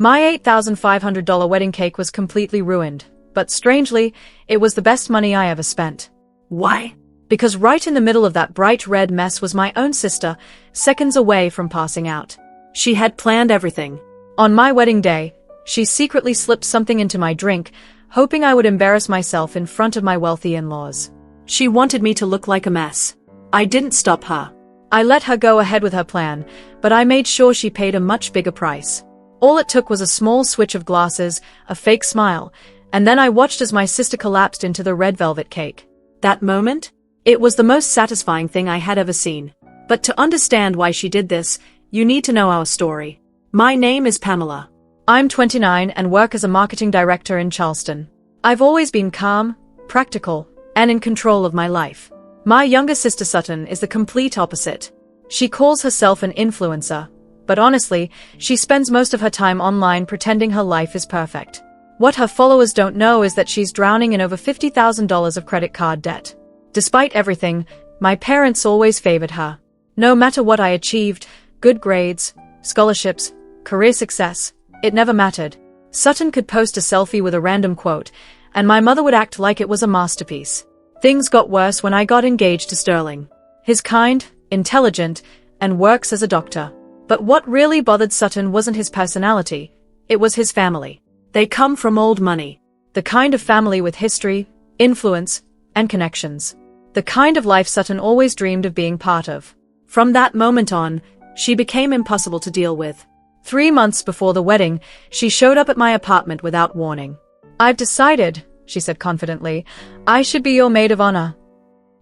My $8,500 wedding cake was completely ruined, but strangely, it was the best money I ever spent. Why? Because right in the middle of that bright red mess was my own sister, seconds away from passing out. She had planned everything. On my wedding day, she secretly slipped something into my drink, hoping I would embarrass myself in front of my wealthy in-laws. She wanted me to look like a mess. I didn't stop her. I let her go ahead with her plan, but I made sure she paid a much bigger price. All it took was a small switch of glasses, a fake smile, and then I watched as my sister collapsed into the red velvet cake. That moment? It was the most satisfying thing I had ever seen. But to understand why she did this, you need to know our story. My name is Pamela. I'm 29 and work as a marketing director in Charleston. I've always been calm, practical, and in control of my life. My younger sister Sutton is the complete opposite. She calls herself an influencer, but honestly, she spends most of her time online pretending her life is perfect. What her followers don't know is that she's drowning in over $50,000 of credit card debt. Despite everything, my parents always favored her. No matter what I achieved, good grades, scholarships, career success, it never mattered. Sutton could post a selfie with a random quote, and my mother would act like it was a masterpiece. Things got worse when I got engaged to Sterling. He's kind, intelligent, and works as a doctor. But what really bothered Sutton wasn't his personality, it was his family. They come from old money. The kind of family with history, influence, and connections. The kind of life Sutton always dreamed of being part of. From that moment on, she became impossible to deal with. 3 months before the wedding, she showed up at my apartment without warning. "I've decided," she said confidently, "I should be your maid of honor."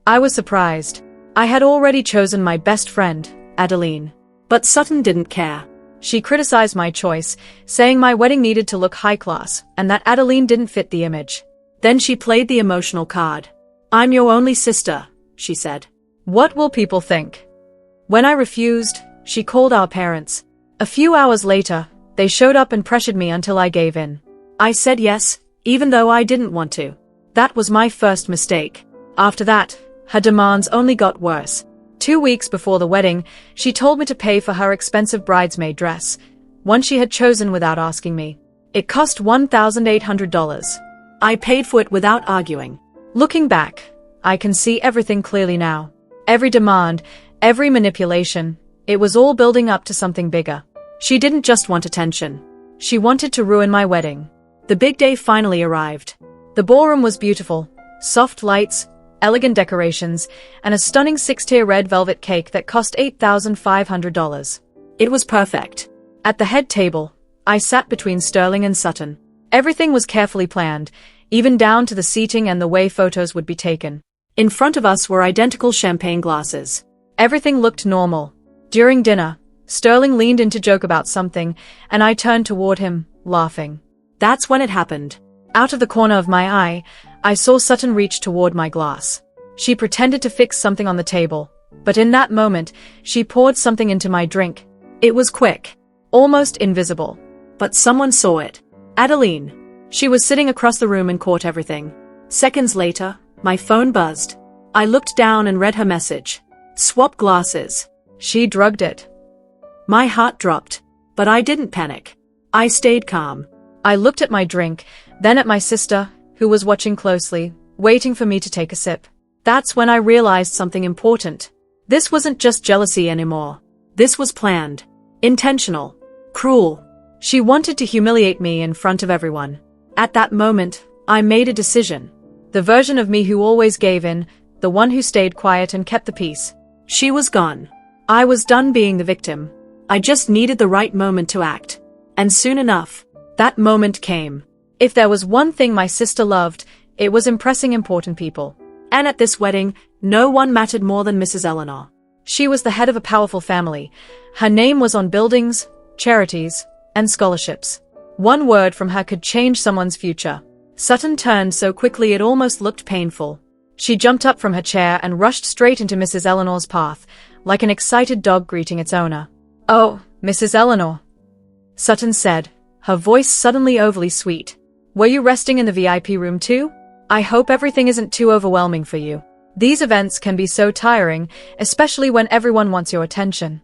I was surprised. I had already chosen my best friend, Adeline. But Sutton didn't care. She criticized my choice, saying my wedding needed to look high class and that Adeline didn't fit the image. Then she played the emotional card. "I'm your only sister," she said. "What will people think?" When I refused, she called our parents. A few hours later, they showed up and pressured me until I gave in. I said yes, even though I didn't want to. That was my first mistake. After that, her demands only got worse. 2 weeks before the wedding, she told me to pay for her expensive bridesmaid dress, one she had chosen without asking me. It cost $1,800. I paid for it without arguing. Looking back, I can see everything clearly now. Every demand, every manipulation, it was all building up to something bigger. She didn't just want attention. She wanted to ruin my wedding. The big day finally arrived. The ballroom was beautiful, soft lights, elegant decorations, and a stunning 6-tier red velvet cake that cost $8,500. It was perfect. At the head table, I sat between Sterling and Sutton. Everything was carefully planned, even down to the seating and the way photos would be taken. In front of us were identical champagne glasses. Everything looked normal. During dinner, Sterling leaned in to joke about something, and I turned toward him, laughing. That's when it happened. Out of the corner of my eye, I saw Sutton reach toward my glass. She pretended to fix something on the table, but in that moment, she poured something into my drink. It was quick, almost invisible. But someone saw it. Adeline. She was sitting across the room and caught everything. Seconds later, my phone buzzed. I looked down and read her message. "Swap glasses." She drugged it. My heart dropped, but I didn't panic. I stayed calm. I looked at my drink, then at my sister, who was watching closely, waiting for me to take a sip. That's when I realized something important. This wasn't just jealousy anymore. This was planned, intentional, cruel. She wanted to humiliate me in front of everyone. At that moment, I made a decision. The version of me who always gave in, the one who stayed quiet and kept the peace. She was gone. I was done being the victim. I just needed the right moment to act. And soon enough, that moment came. If there was one thing my sister loved, it was impressing important people. And at this wedding, no one mattered more than Mrs. Eleanor. She was the head of a powerful family. Her name was on buildings, charities, and scholarships. One word from her could change someone's future. Sutton turned so quickly it almost looked painful. She jumped up from her chair and rushed straight into Mrs. Eleanor's path, like an excited dog greeting its owner. "Oh, Mrs. Eleanor," Sutton said, her voice suddenly overly sweet. "Were you resting in the VIP room too? I hope everything isn't too overwhelming for you. These events can be so tiring, especially when everyone wants your attention."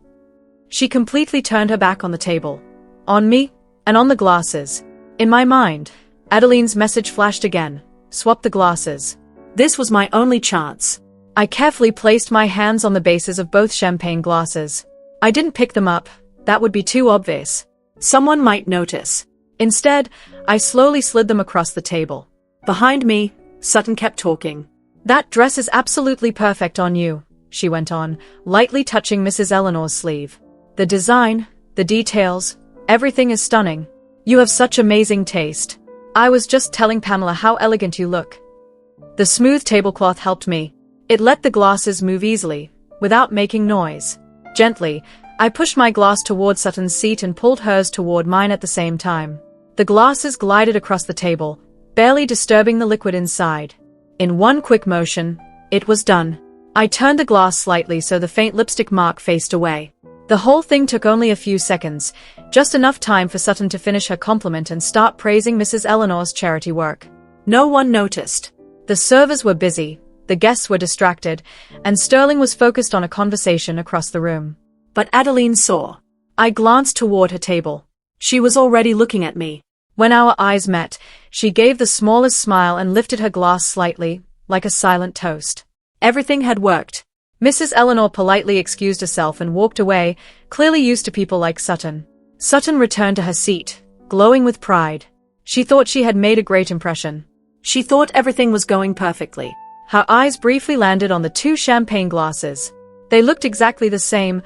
She completely turned her back on the table. On me, And on the glasses. In my mind, Adeline's message flashed again. Swap the glasses. This was my only chance. I carefully placed my hands on the bases of both champagne glasses. I didn't pick them up. That would be too obvious. Someone might notice. Instead, I slowly slid them across the table. Behind me, Sutton kept talking. That dress is absolutely perfect on you, she went on, lightly touching Mrs. Eleanor's sleeve. The design, the details, everything is stunning. You have such amazing taste. I was just telling Pamela how elegant you look. The smooth tablecloth helped me. It let the glasses move easily, without making noise. Gently, I pushed my glass toward Sutton's seat and pulled hers toward mine at the same time. The glasses glided across the table, barely disturbing the liquid inside. In one quick motion, it was done. I turned the glass slightly so the faint lipstick mark faced away. The whole thing took only a few seconds, just enough time for Sutton to finish her compliment and start praising Mrs. Eleanor's charity work. No one noticed. The servers were busy, the guests were distracted, and Sterling was focused on a conversation across the room. But Adeline saw. I glanced toward her table. She was already looking at me. When our eyes met, she gave the smallest smile and lifted her glass slightly, like a silent toast. Everything had worked. Mrs. Eleanor politely excused herself and walked away, clearly used to people like Sutton. Sutton returned to her seat, glowing with pride. She thought she had made a great impression. She thought everything was going perfectly. Her eyes briefly landed on the two champagne glasses. They looked exactly the same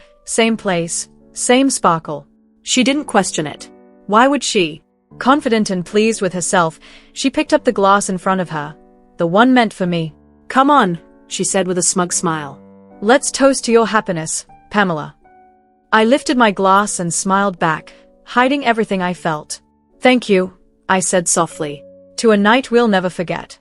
place, same sparkle. She didn't question it. Why would she? Confident and pleased with herself, she picked up the glass in front of her. The one meant for me. Come on, she said with a smug smile. Let's toast to your happiness, Pamela. I lifted my glass and smiled back, hiding everything I felt. Thank you, I said softly. To a night we'll never forget.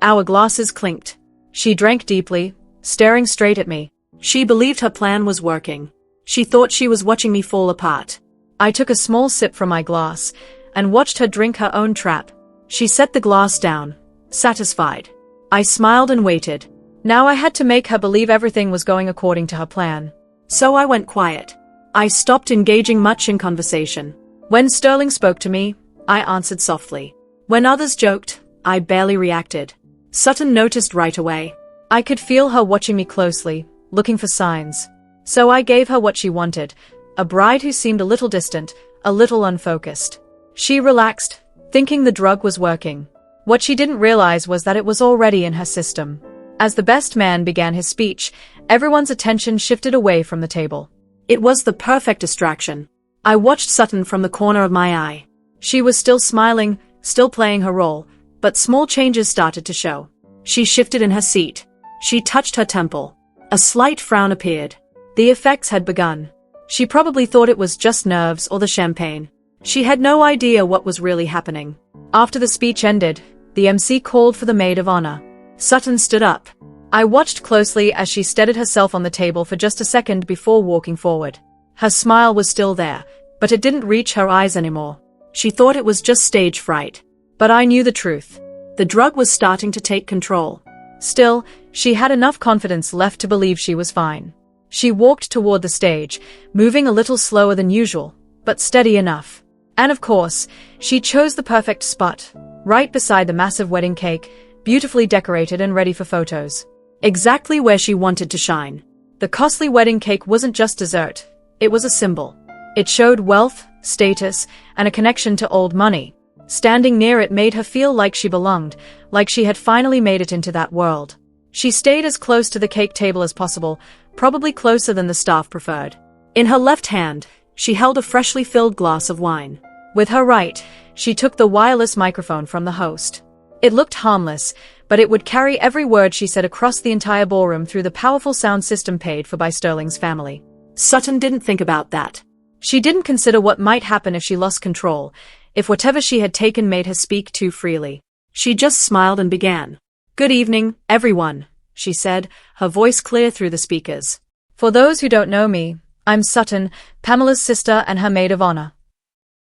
Our glasses clinked. She drank deeply, staring straight at me. She believed her plan was working. She thought she was watching me fall apart. I took a small sip from my glass and watched her drink her own trap. She set the glass down, satisfied. I smiled and waited. Now I had to make her believe everything was going according to her plan. So I went quiet. I stopped engaging much in conversation. When Sterling spoke to me, I answered softly. When others joked, I barely reacted. Sutton noticed right away. I could feel her watching me closely, looking for signs. So I gave her what she wanted, a bride who seemed a little distant, a little unfocused. She relaxed, thinking the drug was working. What she didn't realize was that it was already in her system. As the best man began his speech, everyone's attention shifted away from the table. It was the perfect distraction. I watched Sutton from the corner of my eye. She was still smiling, still playing her role, but small changes started to show. She shifted in her seat. She touched her temple. A slight frown appeared. The effects had begun. She probably thought it was just nerves or the champagne. She had no idea what was really happening. After the speech ended, the MC called for the maid of honor. Sutton stood up. I watched closely as she steadied herself on the table for just a second before walking forward. Her smile was still there, but it didn't reach her eyes anymore. She thought it was just stage fright. But I knew the truth. The drug was starting to take control. Still, she had enough confidence left to believe she was fine. She walked toward the stage, moving a little slower than usual, but steady enough. And of course, she chose the perfect spot, right beside the massive wedding cake, beautifully decorated and ready for photos. Exactly where she wanted to shine. The costly wedding cake wasn't just dessert, it was a symbol. It showed wealth, status, and a connection to old money. Standing near it made her feel like she belonged, like she had finally made it into that world. She stayed as close to the cake table as possible, probably closer than the staff preferred. In her left hand, she held a freshly filled glass of wine. With her right, she took the wireless microphone from the host. It looked harmless, but it would carry every word she said across the entire ballroom through the powerful sound system paid for by Sterling's family. Sutton didn't think about that. She didn't consider what might happen if she lost control, if whatever she had taken made her speak too freely. She just smiled and began. "Good evening, everyone," she said, her voice clear through the speakers. "For those who don't know me, I'm Sutton, Pamela's sister and her maid of honor."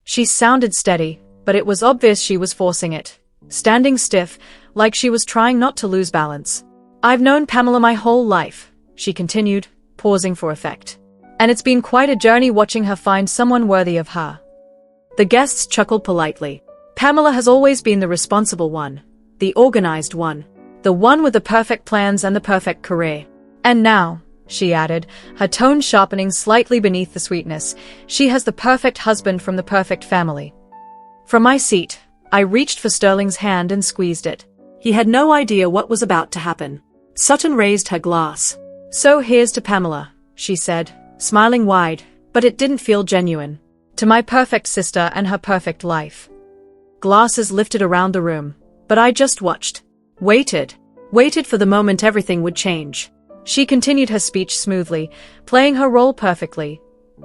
She sounded steady, but it was obvious she was forcing it, standing stiff, like she was trying not to lose balance. "I've known Pamela my whole life," she continued, pausing for effect. "And it's been quite a journey watching her find someone worthy of her. The guests chuckled politely. Pamela has always been the responsible one, the organized one, the one with the perfect plans and the perfect career. And now, she added, her tone sharpening slightly beneath the sweetness, she has the perfect husband from the perfect family. From my seat, I reached for Sterling's hand and squeezed it. He had no idea what was about to happen. Sutton raised her glass. "So here's to Pamela," she said, smiling wide, but it didn't feel genuine. "To my perfect sister and her perfect life." Glasses lifted around the room, but I just watched. Waited for the moment everything would change. She continued her speech smoothly, playing her role perfectly.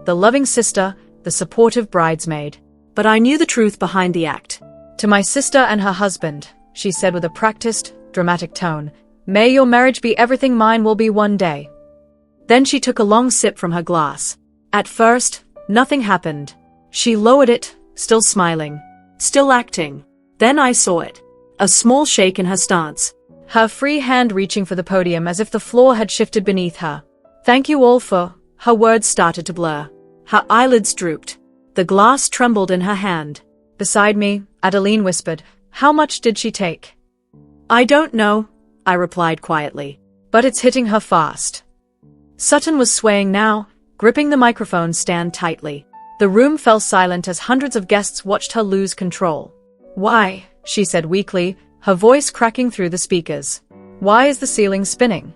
The loving sister, the supportive bridesmaid. But I knew the truth behind the act. "To my sister and her husband," she said with a practiced, dramatic tone, "may your marriage be everything mine will be one day." Then she took a long sip from her glass. At first, nothing happened. She lowered it, still smiling, still acting. Then I saw it. A small shake in her stance. Her free hand reaching for the podium as if the floor had shifted beneath her. "Thank you all for..." Her words started to blur. Her eyelids drooped. The glass trembled in her hand. Beside me, Adeline whispered, "How much did she take?" "I don't know," I replied quietly. "But it's hitting her fast." Sutton was swaying now, gripping the microphone stand tightly. The room fell silent as hundreds of guests watched her lose control. "Why?" she said weakly, her voice cracking through the speakers. "Why is the ceiling spinning?"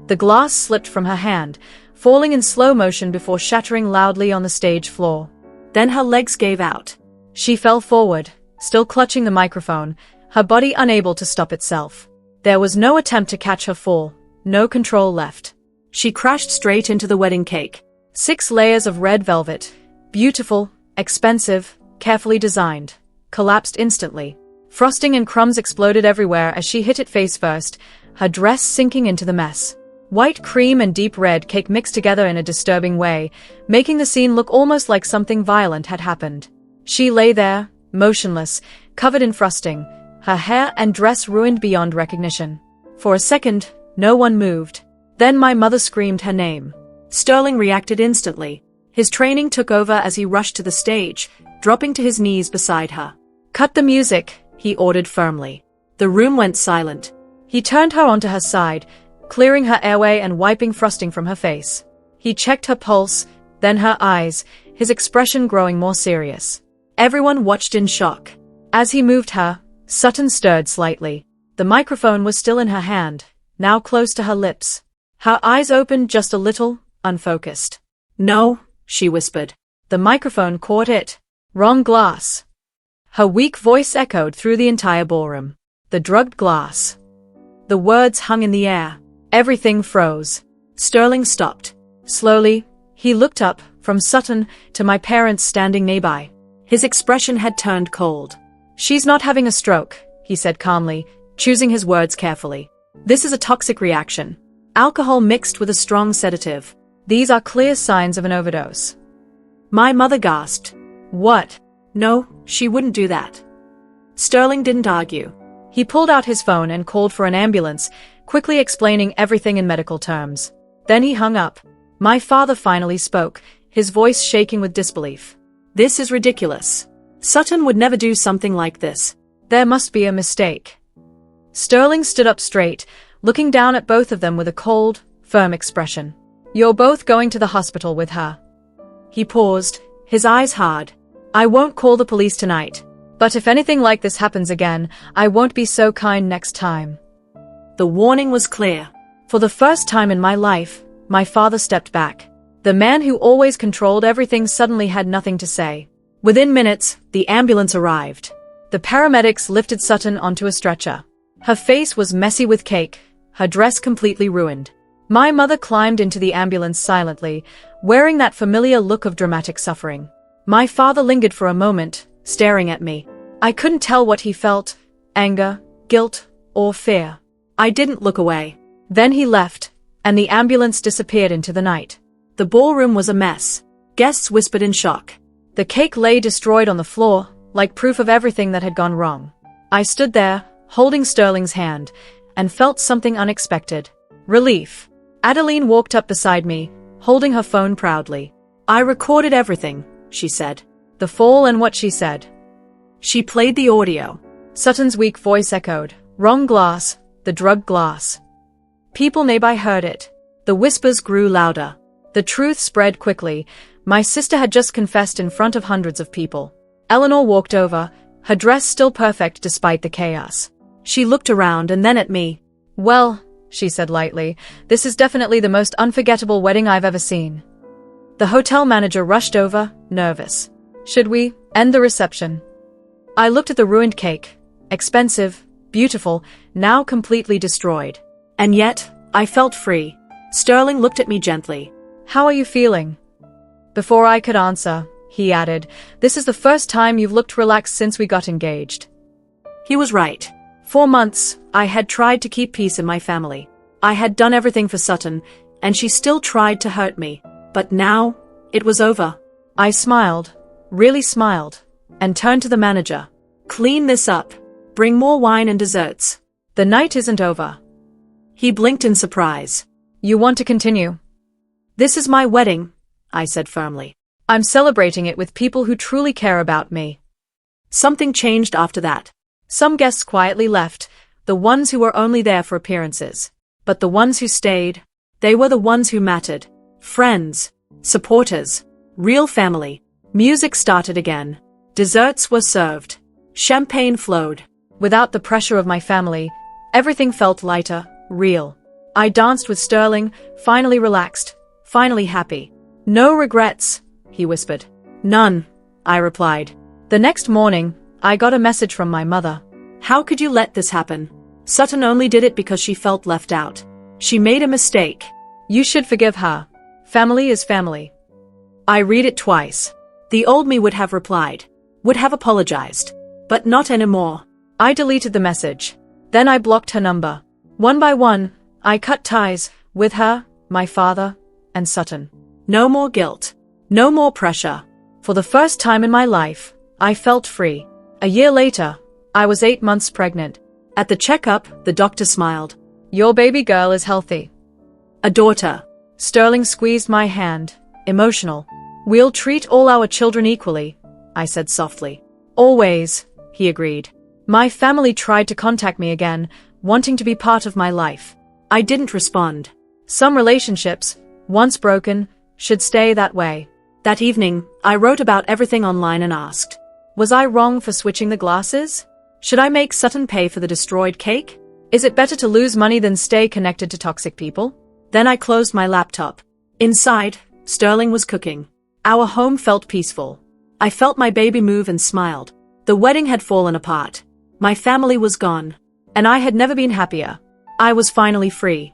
The glass slipped from her hand, falling in slow motion before shattering loudly on the stage floor. Then her legs gave out. She fell forward, still clutching the microphone, her body unable to stop itself. There was no attempt to catch her fall, no control left. She crashed straight into the wedding cake. 6 layers of red velvet, beautiful, expensive, carefully designed, collapsed instantly. Frosting and crumbs exploded everywhere as she hit it face first, her dress sinking into the mess. White cream and deep red cake mixed together in a disturbing way, making the scene look almost like something violent had happened. She lay there, motionless, covered in frosting, her hair and dress ruined beyond recognition. For a second, no one moved. Then my mother screamed her name. Sterling reacted instantly. His training took over as he rushed to the stage, dropping to his knees beside her. "Cut the music," he ordered firmly. The room went silent. He turned her onto her side, clearing her airway and wiping frosting from her face. He checked her pulse, then her eyes, his expression growing more serious. Everyone watched in shock. As he moved her, Sutton stirred slightly. The microphone was still in her hand, now close to her lips. Her eyes opened just a little, unfocused. "No," she whispered. The microphone caught it. "Wrong glass." Her weak voice echoed through the entire ballroom. "The drugged glass." The words hung in the air. Everything froze. Sterling stopped. Slowly, he looked up, from Sutton to my parents standing nearby. His expression had turned cold. "She's not having a stroke," he said calmly, choosing his words carefully. "This is a toxic reaction. Alcohol mixed with a strong sedative. These are clear signs of an overdose." My mother gasped. "What? No, she wouldn't do that." Sterling didn't argue. He pulled out his phone and called for an ambulance, quickly explaining everything in medical terms. Then he hung up. My father finally spoke, his voice shaking with disbelief. "This is ridiculous. Sutton would never do something like this. There must be a mistake." Sterling stood up straight, looking down at both of them with a cold, firm expression. "You're both going to the hospital with her." He paused, his eyes hard. "I won't call the police tonight. But if anything like this happens again, I won't be so kind next time." The warning was clear. For the first time in my life, my father stepped back. The man who always controlled everything suddenly had nothing to say. Within minutes, the ambulance arrived. The paramedics lifted Sutton onto a stretcher. Her face was messy with cake, her dress completely ruined. My mother climbed into the ambulance silently, wearing that familiar look of dramatic suffering. My father lingered for a moment, staring at me. I couldn't tell what he felt, anger, guilt, or fear. I didn't look away. Then he left, and the ambulance disappeared into the night. The ballroom was a mess. Guests whispered in shock. The cake lay destroyed on the floor, like proof of everything that had gone wrong. I stood there, holding Sterling's hand, and felt something unexpected. Relief. Adeline walked up beside me, holding her phone proudly. "I recorded everything," she said. The fall and what she said. She played the audio. Sutton's weak voice echoed. Wrong glass, the drug glass. People nearby heard it. The whispers grew louder. The truth spread quickly. My sister had just confessed in front of hundreds of people. Eleanor walked over, her dress still perfect despite the chaos. She looked around and then at me. Well, she said lightly, this is definitely the most unforgettable wedding I've ever seen. The hotel manager rushed over, nervous. Should we end the reception? I looked at the ruined cake. Expensive, beautiful, now completely destroyed. And yet, I felt free. Sterling looked at me gently. How are you feeling? Before I could answer, he added, this is the first time you've looked relaxed since we got engaged. He was right. 4 months, I had tried to keep peace in my family. I had done everything for Sutton, and she still tried to hurt me. But now, it was over. I smiled, really smiled, and turned to the manager. Clean this up. Bring more wine and desserts. The night isn't over. He blinked in surprise. You want to continue? This is my wedding, I said firmly. I'm celebrating it with people who truly care about me. Something changed after that. Some guests quietly left, the ones who were only there for appearances. But the ones who stayed, they were the ones who mattered. Friends, supporters, real family. Music started again. Desserts were served. Champagne flowed. Without the pressure of my family, everything felt lighter, real. I danced with Sterling, finally relaxed, finally happy. No regrets, he whispered. None, I replied. The next morning, I got a message from my mother. How could you let this happen? Sutton only did it because she felt left out. She made a mistake. You should forgive her. Family is family. I read it twice. The old me would have replied, would have apologized. But not anymore. I deleted the message. Then I blocked her number. One by one, I cut ties with her, my father, and Sutton. No more guilt. No more pressure. For the first time in my life, I felt free. A year later, I was 8 months pregnant. At the checkup, the doctor smiled. Your baby girl is healthy. A daughter. Sterling squeezed my hand, emotional. We'll treat all our children equally, I said softly. Always, he agreed. My family tried to contact me again, wanting to be part of my life. I didn't respond. Some relationships, once broken, should stay that way. That evening, I wrote about everything online and asked, was I wrong for switching the glasses? Should I make Sutton pay for the destroyed cake? Is it better to lose money than stay connected to toxic people? Then I closed my laptop. Inside, Sterling was cooking. Our home felt peaceful. I felt my baby move and smiled. The wedding had fallen apart. My family was gone. And I had never been happier. I was finally free.